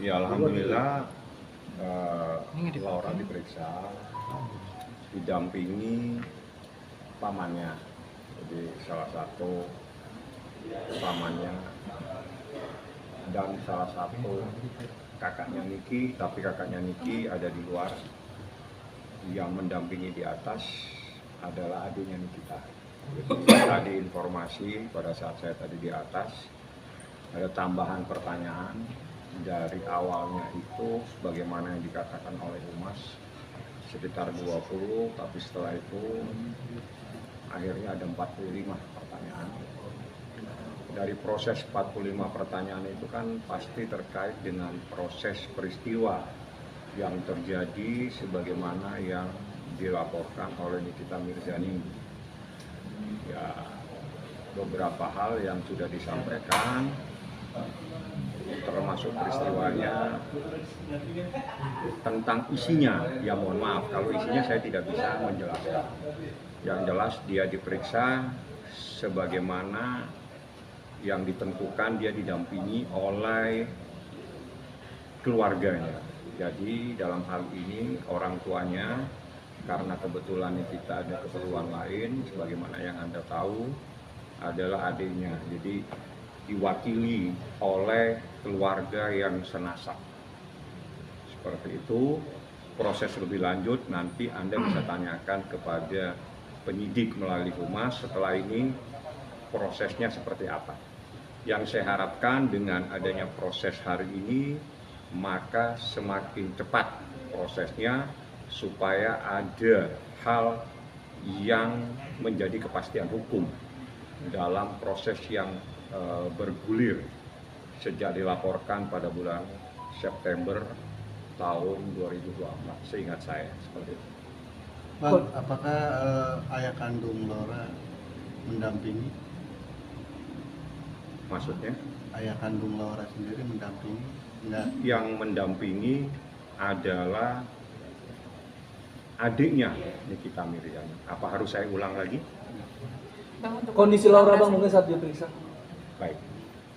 Ya alhamdulillah Laura diperiksa, didampingi pamannya. Jadi salah satu pamannya dan salah satu kakaknya Niki, tapi kakaknya Niki ada di luar. Yang mendampingi di atas adalah adiknya Nikita. Jadi tadi informasi pada saat saya tadi di atas ada tambahan pertanyaan dari awalnya itu sebagaimana yang dikatakan oleh Humas sekitar 20, tapi setelah itu akhirnya ada 45 pertanyaan. Dari proses 45 pertanyaan itu kan pasti terkait dengan proses peristiwa yang terjadi sebagaimana yang dilaporkan oleh Nikita Mirzani. Ya, beberapa hal yang sudah disampaikan termasuk peristiwanya, tentang isinya ya mohon maaf kalau isinya saya tidak bisa menjelaskan. Yang jelas dia diperiksa sebagaimana yang ditentukan, dia didampingi oleh keluarganya. Jadi dalam hal ini orang tuanya, karena kebetulan kita ada keperluan lain sebagaimana yang Anda tahu adalah adiknya. Jadi diwakili oleh keluarga yang senasab. Seperti itu, proses lebih lanjut nanti Anda bisa tanyakan kepada penyidik melalui Humas setelah ini prosesnya seperti apa. Yang saya harapkan dengan adanya proses hari ini, maka semakin cepat prosesnya supaya ada hal yang menjadi kepastian hukum dalam proses yang bergulir sejak dilaporkan pada bulan September tahun 2024, seingat saya seperti itu. Bang, apakah ayah kandung Laura mendampingi? Maksudnya? Ayah kandung Laura sendiri mendampingi? Enggak. Yang mendampingi adalah adiknya Nikita Mirzani. Apa harus saya ulang lagi? Bang, untuk Kondisi Laura bang mungkin saat diperiksa. Baik,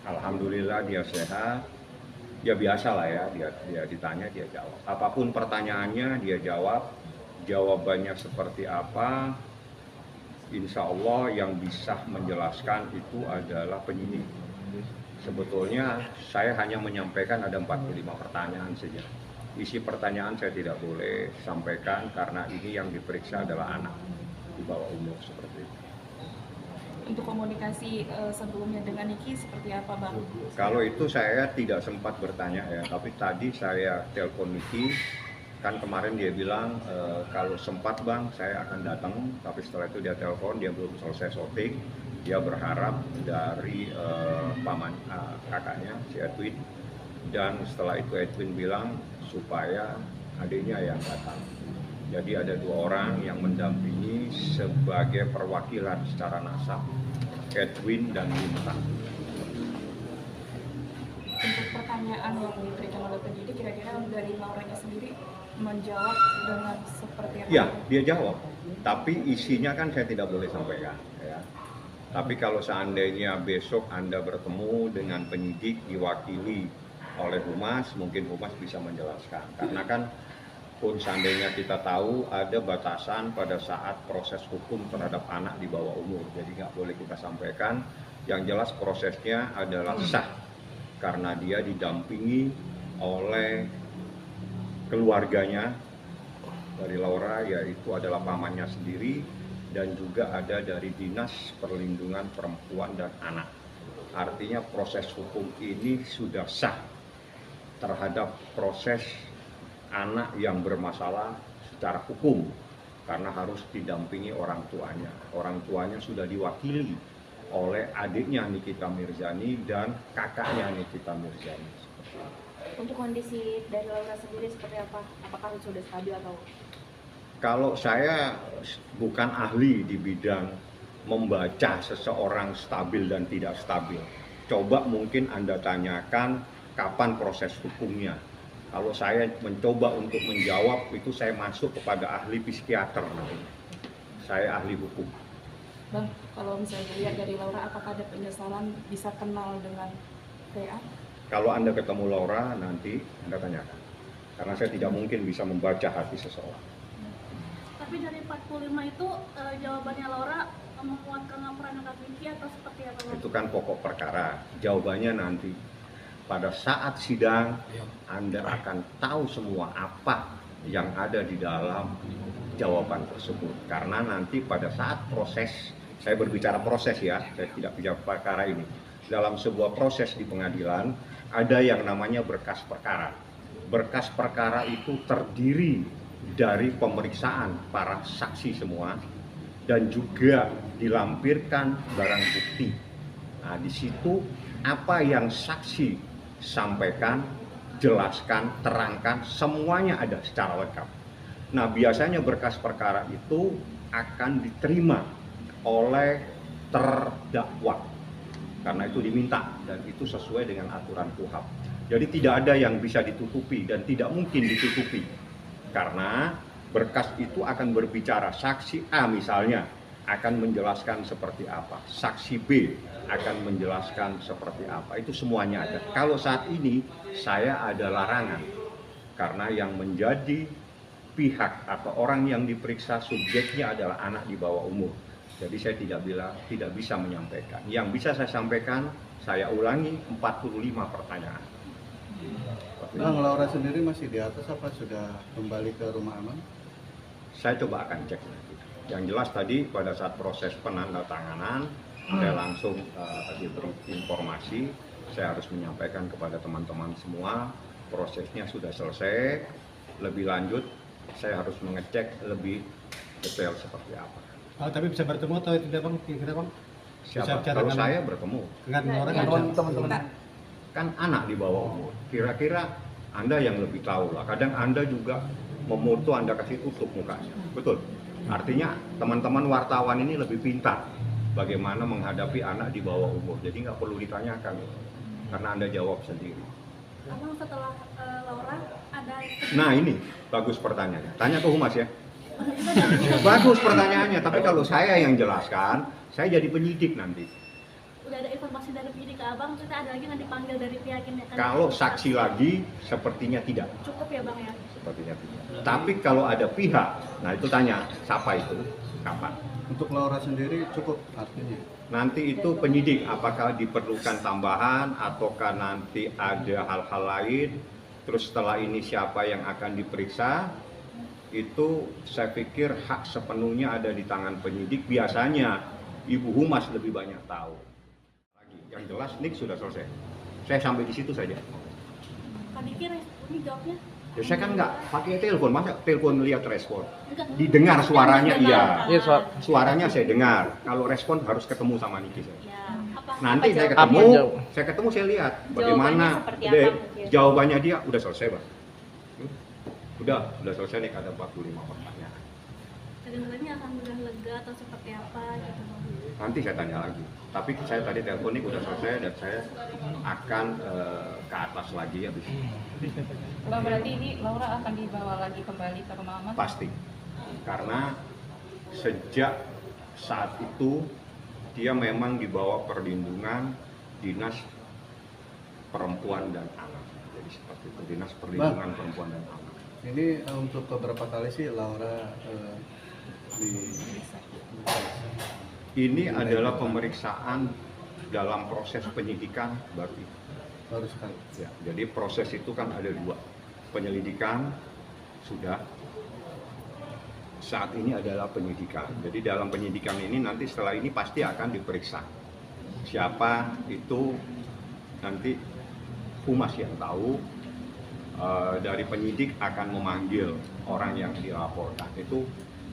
alhamdulillah dia sehat. Ya biasa lah ya, dia ditanya dia jawab. Apapun pertanyaannya dia jawab. Jawabannya seperti apa? Insya Allah yang bisa menjelaskan itu adalah penyidik. Sebetulnya saya hanya menyampaikan ada 45 pertanyaan saja. Isi pertanyaan saya tidak boleh sampaikan karena ini yang diperiksa adalah anak di bawah umur seperti itu. Untuk komunikasi sebelumnya dengan Niki seperti apa Bang? Kalau itu saya tidak sempat bertanya ya, tapi tadi saya telepon Niki, kan kemarin dia bilang kalau sempat Bang saya akan datang, tapi setelah itu dia telepon, dia belum selesai syuting, dia berharap dari paman kakaknya si Edwin, dan setelah itu Edwin bilang supaya adiknya yang datang. Jadi ada 2 orang yang mendampingi sebagai perwakilan secara nasab, Edwin dan Lintang. Untuk pertanyaan yang diberikan oleh penyidik, kira-kira dari Lauranya sendiri menjawab dengan seperti apa? Ya, dia jawab. Tapi isinya kan saya tidak boleh sampaikan. Ya. Tapi kalau seandainya besok Anda bertemu dengan penyidik diwakili oleh Humas, mungkin Humas bisa menjelaskan. Karena kan pun seandainya kita tahu ada batasan pada saat proses hukum terhadap anak di bawah umur. Jadi nggak boleh kita sampaikan. Yang jelas prosesnya adalah sah karena dia didampingi oleh keluarganya dari Laura, yaitu adalah pamannya sendiri dan juga ada dari Dinas Perlindungan Perempuan dan Anak. Artinya proses hukum ini sudah sah terhadap proses anak yang bermasalah secara hukum karena harus didampingi orang tuanya. Orang tuanya sudah diwakili oleh adiknya Nikita Mirzani dan kakaknya Nikita Mirzani. Untuk kondisi dari Laura sendiri seperti apa? Apakah sudah stabil atau? Kalau saya bukan ahli di bidang membaca seseorang stabil dan tidak stabil. Coba mungkin Anda tanyakan kapan proses hukumnya. Kalau saya mencoba untuk menjawab itu saya masuk kepada ahli psikiater namanya. Saya ahli hukum. Bang, kalau misalnya lihat dari Laura, apakah ada penyesalan bisa kenal dengan PA? Kalau Anda ketemu Laura nanti Anda tanyakan. Karena saya tidak mungkin bisa membaca hati seseorang. Tapi dari 45 itu jawabannya Laura menguatkan laporan Kak Vicky atau seperti apa? Bang? Itu kan pokok perkara. Jawabannya nanti pada saat sidang Anda akan tahu semua apa yang ada di dalam jawaban tersebut. Karena nanti pada saat proses, saya berbicara proses ya, saya tidak bicara perkara ini. Dalam sebuah proses di pengadilan ada yang namanya berkas perkara. Berkas perkara itu terdiri dari pemeriksaan para saksi semua dan juga dilampirkan barang bukti. Nah, di situ apa yang saksi sampaikan, jelaskan, terangkan, semuanya ada secara lengkap. Nah, biasanya berkas perkara itu akan diterima oleh terdakwa karena itu diminta dan itu sesuai dengan aturan KUHP. Jadi tidak ada yang bisa ditutupi dan tidak mungkin ditutupi karena berkas itu akan berbicara. Saksi A misalnya akan menjelaskan seperti apa, saksi B akan menjelaskan seperti apa, itu semuanya ada. Kalau saat ini saya ada larangan karena yang menjadi pihak atau orang yang diperiksa subjeknya adalah anak di bawah umur. Jadi saya tidak bisa menyampaikan. Yang bisa saya sampaikan, saya ulangi 45 pertanyaan. Bang, Laura sendiri masih di atas apa sudah kembali ke rumah aman? Saya coba akan cek nanti. Yang jelas tadi pada saat proses penandatanganan, saya langsung diberi informasi, saya harus menyampaikan kepada teman-teman semua, prosesnya sudah selesai, lebih lanjut saya harus mengecek lebih detail seperti apa. Oh, tapi bisa bertemu atau tidak bang? Kira-kira bang? Siapa? Bisa Kalau dengan- saya bertemu, Dengan orang Dengan yang teman-teman. kan anak di bawah umur. Kira-kira Anda yang lebih tahu lah. Kadang Anda juga memoto, Anda kasih tutup mukanya. Betul. Artinya teman-teman wartawan ini lebih pintar bagaimana menghadapi anak di bawah umur. Jadi nggak perlu ditanyakan karena Anda jawab sendiri. Abang setelah Laura ada Nah ini bagus pertanyaannya. Tanya ke Humas ya. Bagus pertanyaannya. Tapi kalau saya yang jelaskan, saya jadi penyidik nanti. udah ada informasi dari penyidik ke abang, kita ada lagi nanti dipanggil dari pihak ini. Kalau saksi lagi, sepertinya tidak. Cukup ya bang ya. Sepertinya tidak. Tapi kalau ada pihak, nah itu tanya, siapa itu, kapan? Untuk Laura sendiri cukup artinya. Nanti itu penyidik, apakah diperlukan tambahan, ataukah nanti ada hal-hal lain. Terus setelah ini siapa yang akan diperiksa, itu saya pikir hak sepenuhnya ada di tangan penyidik. Biasanya Ibu Humas lebih banyak tahu. Lagi, yang jelas Nick sudah selesai. Saya sampai di situ saja. Kak Diki ini jawabnya? Ya, saya kan nggak pakai telepon, masa telepon lihat respon? Enggak. Didengar suaranya, iya. Iya, Sob. Suaranya saya dengar. Kalau respon harus ketemu sama Niki saya. Ya, apa? Nanti Apa saya jawabannya? ketemu, Apa saya lihat bagaimana seperti apa mungkin? jawabannya dia udah selesai, Bang. Udah selesai nih, ada 45 pertanyaan. Kedengarannya akan mudah lega atau seperti apa gitu bang? Nanti saya tanya lagi. Tapi saya tadi telepon nih udah selesai dan saya akan ke atas lagi habis ini. Bang, berarti ini Laura akan dibawa lagi kembali ke rumah aman? Pasti. Karena sejak saat itu dia memang dibawa perlindungan Dinas Perempuan dan Anak. Jadi seperti itu, Dinas Perlindungan Perempuan dan Anak. Ini untuk beberapa kali sih Laura di Ini adalah pemeriksaan dalam proses penyidikan baru itu. baru sekali. Ya, jadi proses itu kan ada dua. Penyelidikan sudah, saat ini adalah penyidikan. Jadi dalam penyidikan ini nanti setelah ini pasti akan diperiksa. Siapa itu nanti Humas yang tahu. Dari penyidik akan memanggil orang yang dilaporkan. Itu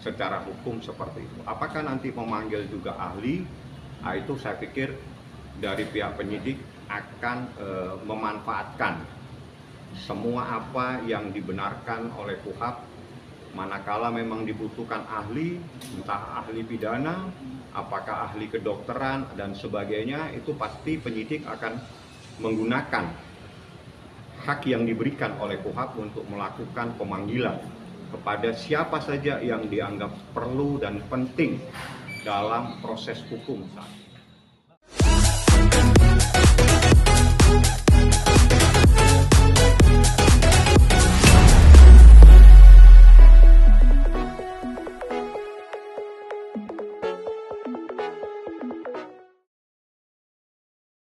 secara hukum seperti itu. Apakah nanti memanggil juga ahli? Nah, itu saya pikir dari pihak penyidik akan memanfaatkan semua apa yang dibenarkan oleh KUHP. Manakala memang dibutuhkan ahli, entah ahli pidana, apakah ahli kedokteran dan sebagainya, itu pasti penyidik akan menggunakan hak yang diberikan oleh KUHP untuk melakukan pemanggilan kepada siapa saja yang dianggap perlu dan penting dalam proses hukum saat ini.